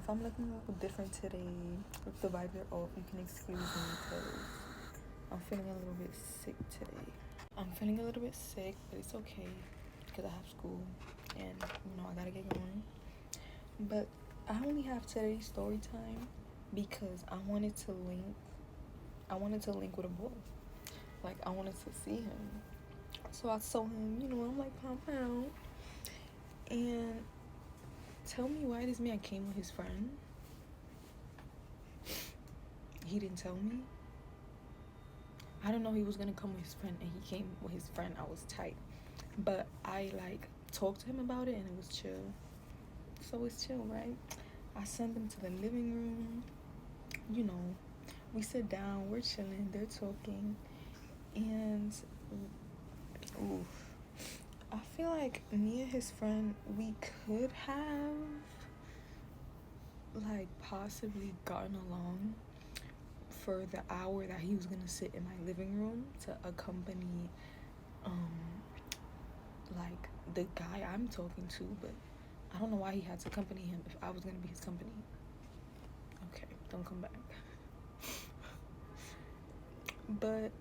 if I'm looking a little different today, if the vibes are off, you can excuse me because I'm feeling a little bit sick today. I'm feeling a little bit sick, but it's okay because I have school and I gotta get going. But I only have today's story time because I wanted to link. I wanted to link with a boy. Like I wanted to see him. So I saw him. I'm like, pound pound. And tell me why this man came with his friend. He didn't tell me. I don't know he was gonna come with his friend, and he came with his friend. I was tight, but I talked to him about it, and it was chill. So it's chill, right? I send them to the living room. We sit down, we're chilling, they're talking, and oof, I feel like me and his friend, we could have possibly gotten along for the hour that he was gonna sit in my living room to accompany the guy I'm talking to, but I don't know why he had to accompany him if I was gonna be his company. Okay, don't come back. But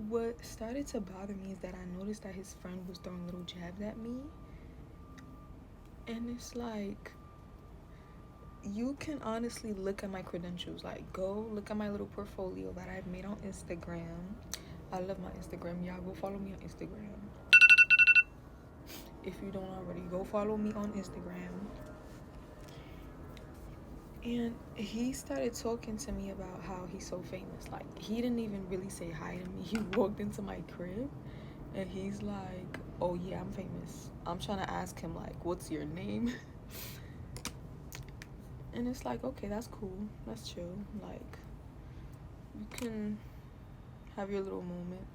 what started to bother me is that I noticed that his friend was throwing little jabs at me, and it's like, you can honestly look at my credentials. Go look at my little portfolio that I've made on Instagram. I love my Instagram. Y'all go follow me on Instagram. If you don't already, go follow me on Instagram. And he started talking to me about how he's so famous. He didn't even really say hi to me. He walked into my crib and he's like, oh yeah, I'm famous. I'm trying to ask him what's your name? And it's like, okay, that's cool, that's chill. You can have your little moment.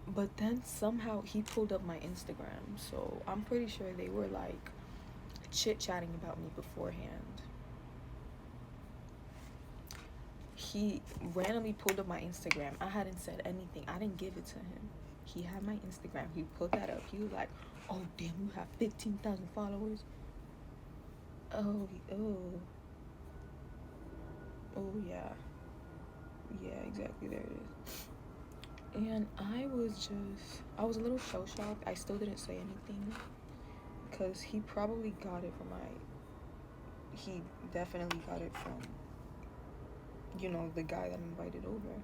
But then somehow he pulled up my Instagram, so I'm pretty sure they were chit-chatting about me beforehand. He randomly pulled up my Instagram. I hadn't said anything. I didn't give it to him. He had my Instagram. He pulled that up. He was like, oh damn, you have 15,000 followers. Oh yeah, exactly, there it is. And I was a little shell shocked. I still didn't say anything because he probably got it from he definitely got it from the guy that invited over.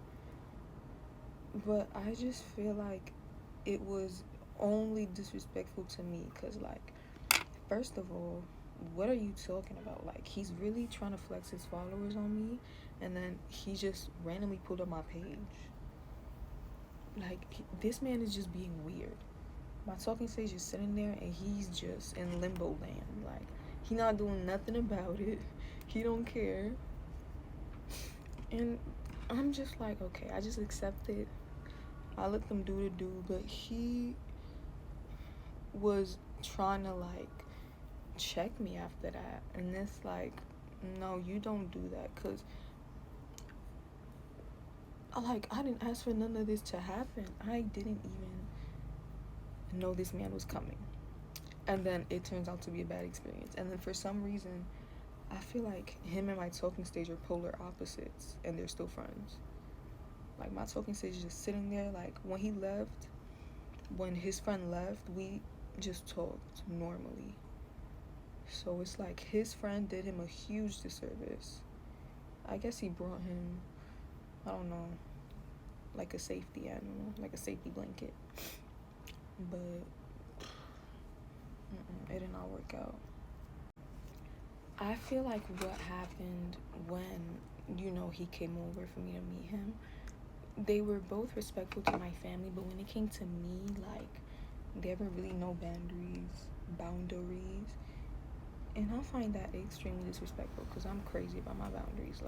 But I just feel like it was only disrespectful to me because first of all, what are you talking about? He's really trying to flex his followers on me, and then he just randomly pulled up my page. This man is just being weird. My talking stage is sitting there and he's just in limbo land. He not doing nothing about it. He don't care. And I'm just okay, I just accept it. I let them do the do, but he was trying to check me after that, and it's no, you don't do that, because I didn't ask for none of this to happen. I didn't even know this man was coming, and then it turns out to be a bad experience. And then for some reason I feel like him and my talking stage are polar opposites, and they're still friends. My talking stage is just sitting there. When his friend left, we just talked normally. So it's his friend did him a huge disservice. I guess he brought him, I don't know, a safety animal, a safety blanket. But it did not work out. I feel like what happened when, he came over for me to meet him, they were both respectful to my family, but when it came to me, there were really no boundaries. And I find that extremely disrespectful because I'm crazy about my boundaries.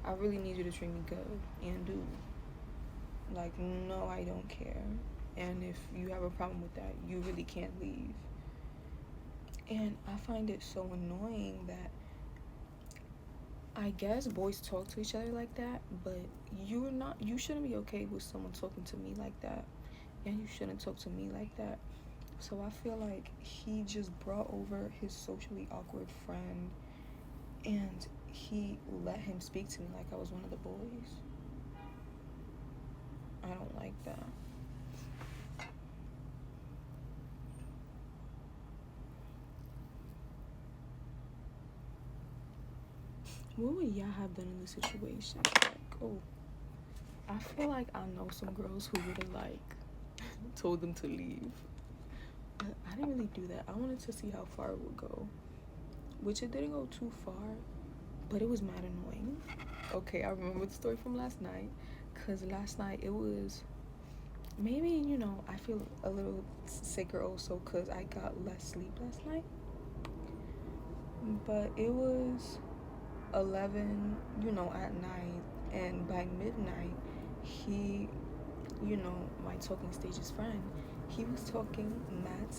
I really need you to treat me good and do. No, I don't care. And if you have a problem with that, you really can't leave. And I find it so annoying that I guess boys talk to each other like that, but you shouldn't be okay with someone talking to me like that, and you shouldn't talk to me like that. So I feel like he just brought over his socially awkward friend, and he let him speak to me like I was one of the boys. I don't like that. What would y'all have done in this situation? Like, oh, I feel like I know some girls who would have like told them to leave. But I didn't really do that. I wanted to see how far it would go, which it didn't go too far, but it was mad annoying. Okay, I remember the story from last night, because last night it was, maybe, you know, I feel a little sicker also because I got less sleep last night, but it was 11, you know, at night, and by midnight, he, you know, my talking stage's friend, he was talking mad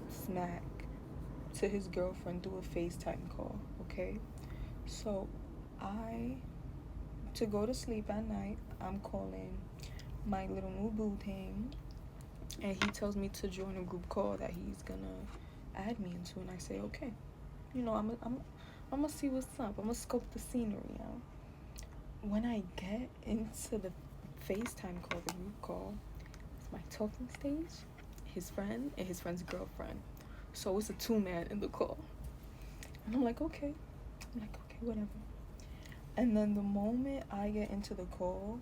smack to his girlfriend through a FaceTime call, okay? So to go to sleep at night, I'm calling my little new boo thing, and he tells me to join a group call that he's gonna add me into, and I say, okay. You know, I'm gonna see what's up. I'm gonna scope the scenery out. When I get into the FaceTime call, the group call, it's my talking stage, his friend, and his friend's girlfriend. So it's a 2-man in the call. And I'm like, okay, whatever. And then the moment I get into the call,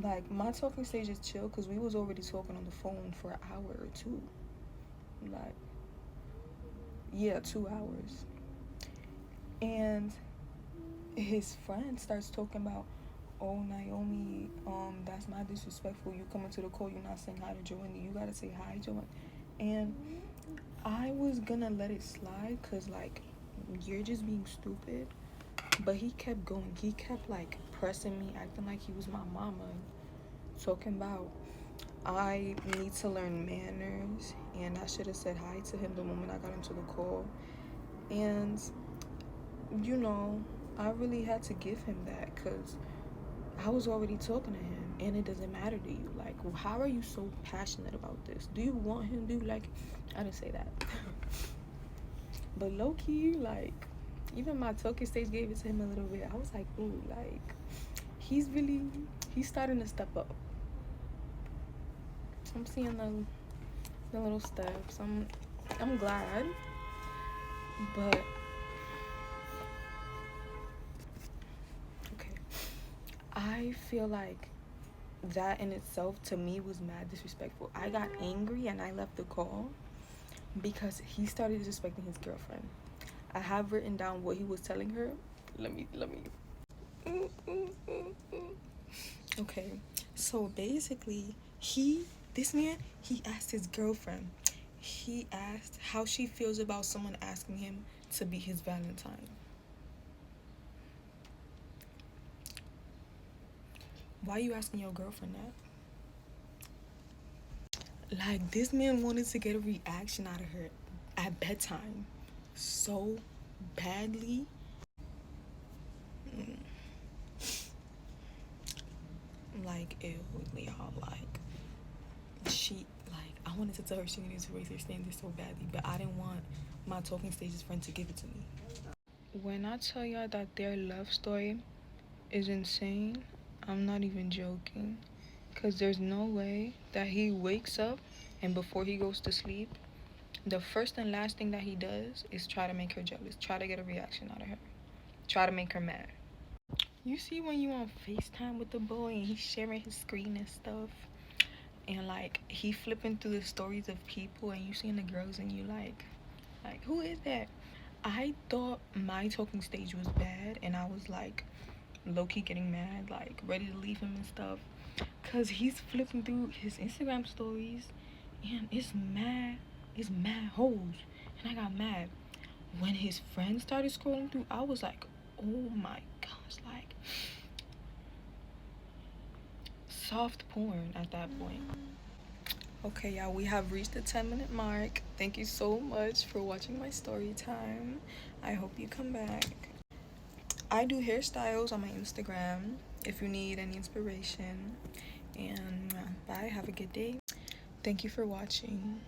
like, my talking stage is chill because we was already talking on the phone for an hour or two. Like, yeah, 2 hours. And his friend starts talking about, oh, Naomi, that's not disrespectful. You coming to the call, you're not saying hi to Joanne. You gotta say hi, Joanne. And I was gonna let it slide because, like, you're just being stupid. But he kept going. He kept, like, pressing me, acting like he was my mama. Talking about, I need to learn manners. And I should have said hi to him the moment I got into the call. And, you know, I really had to give him that because I was already talking to him, and it doesn't matter to you. Like, how are you so passionate about this? Do you want him? Do you like? I didn't say that. But low key, like, even my talking stage gave it to him a little bit. I was like, ooh, like, he's starting to step up. I'm seeing the little steps. I'm glad, but okay. I feel like that in itself to me was mad disrespectful. I got angry and I left the call because he started disrespecting his girlfriend. I have written down what he was telling her. Let me. Okay, so basically, this man, he asked his girlfriend. He asked how she feels about someone asking him to be his Valentine. Why are you asking your girlfriend that? Like, this man wanted to get a reaction out of her at bedtime so badly. Like, ew, y'all, like, I wanted to tell her she needed to raise her standards so badly, but I didn't want my talking stage's friend to give it to me. When I tell y'all that their love story is insane, I'm not even joking. Because there's no way that he wakes up and before he goes to sleep, the first and last thing that he does is try to make her jealous, try to get a reaction out of her, try to make her mad. You see when you on FaceTime with the boy and he's sharing his screen and stuff, and like he flipping through the stories of people and you seeing the girls and you like who is that? I thought my talking stage was bad and I was like low-key getting mad, like ready to leave him and stuff, because he's flipping through his Instagram stories and it's mad hoes, and I got mad. When his friends started scrolling through, I was like, oh my gosh, like soft porn at that point. Okay, y'all, we have reached the 10-minute mark. Thank you so much for watching my story time. I hope you come back. I do hairstyles on my Instagram if you need any inspiration. And bye, have a good day. Thank you for watching.